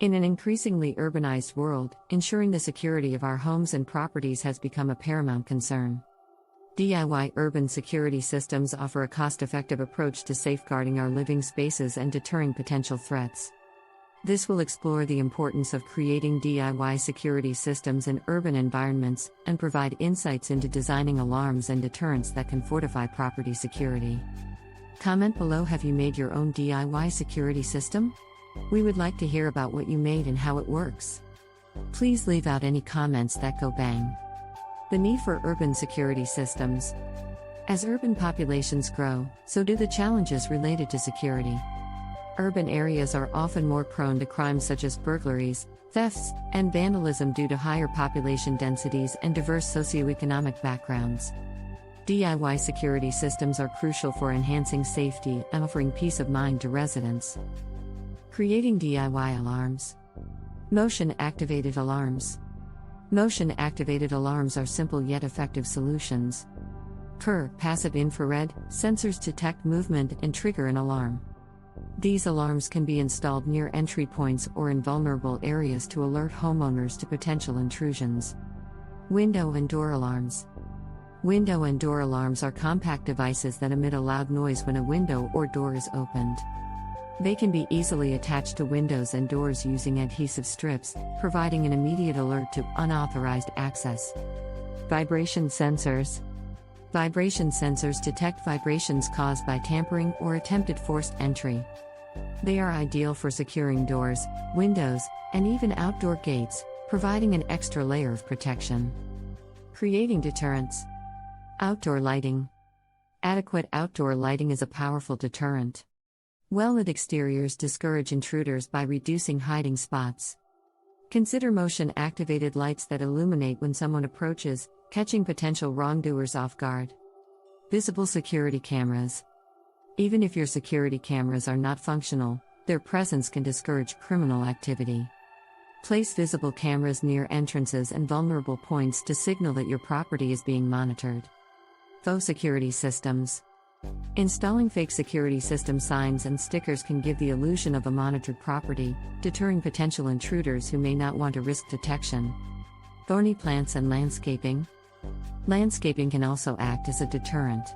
In an increasingly urbanized world, ensuring the security of our homes and properties has become a paramount concern. DIY urban security systems offer a cost-effective approach to safeguarding our living spaces and deterring potential threats. This will explore the importance of creating DIY security systems in urban environments and provide insights into designing alarms and deterrents that can fortify property security. Comment below, have you made your own DIY security system? We would like to hear about what you made and how it works. Please leave out any comments that go bang. The need for urban security systems. As urban populations grow, so do the challenges related to security. Urban areas are often more prone to crimes such as burglaries, thefts, and vandalism due to higher population densities and diverse socioeconomic backgrounds. DIY security systems are crucial for enhancing safety and offering peace of mind to residents. Creating DIY alarms. Motion-activated alarms. Motion-activated alarms are simple yet effective solutions. Passive infrared sensors detect movement and trigger an alarm. These alarms can be installed near entry points or in vulnerable areas to alert homeowners to potential intrusions. Window and door alarms. Window and door alarms are compact devices that emit a loud noise when a window or door is opened. They can be easily attached to windows and doors using adhesive strips, providing an immediate alert to unauthorized access. Vibration sensors. Vibration sensors detect vibrations caused by tampering or attempted forced entry. They are ideal for securing doors, windows, and even outdoor gates, providing an extra layer of protection. Creating deterrents. Outdoor lighting. Adequate outdoor lighting is a powerful deterrent. Well-lit exteriors discourage intruders by reducing hiding spots. Consider motion-activated lights that illuminate when someone approaches, catching potential wrongdoers off guard. Visible security cameras. Even if your security cameras are not functional, their presence can discourage criminal activity. Place visible cameras near entrances and vulnerable points to signal that your property is being monitored. Faux security systems. Installing fake security system signs and stickers can give the illusion of a monitored property, deterring potential intruders who may not want to risk detection. Thorny plants and landscaping. Landscaping can also act as a deterrent.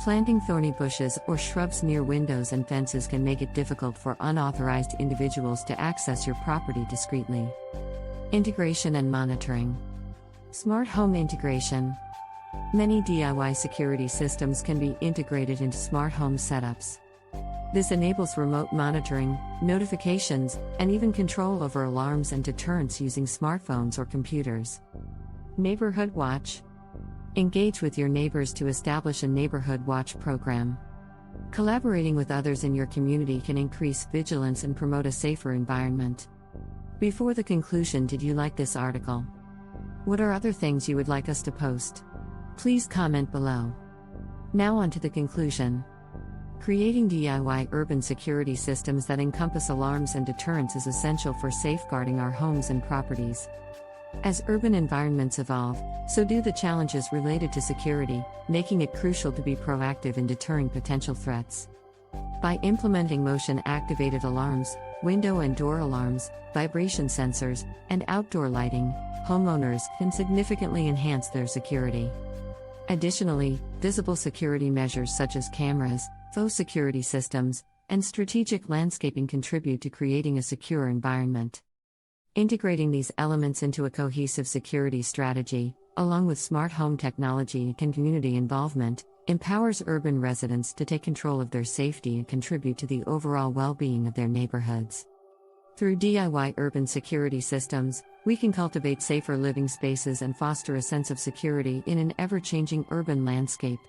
Planting thorny bushes or shrubs near windows and fences can make it difficult for unauthorized individuals to access your property discreetly. Integration and monitoring. Smart home integration. Many DIY security systems can be integrated into smart home setups. This enables remote monitoring, notifications, and even control over alarms and deterrents using smartphones or computers. Neighborhood watch. Engage with your neighbors to establish a neighborhood watch program. Collaborating with others in your community can increase vigilance and promote a safer environment. Before the conclusion, did you like this article? What are other things you would like us to post? Please comment below. Now on to the conclusion. Creating DIY urban security systems that encompass alarms and deterrents is essential for safeguarding our homes and properties. As urban environments evolve, so do the challenges related to security, making it crucial to be proactive in deterring potential threats. By implementing motion-activated alarms, window and door alarms, vibration sensors, and outdoor lighting, homeowners can significantly enhance their security. Additionally, visible security measures such as cameras, faux security systems, and strategic landscaping contribute to creating a secure environment. Integrating these elements into a cohesive security strategy, along with smart home technology and community involvement, empowers urban residents to take control of their safety and contribute to the overall well-being of their neighborhoods. Through DIY urban security systems, we can cultivate safer living spaces and foster a sense of security in an ever-changing urban landscape.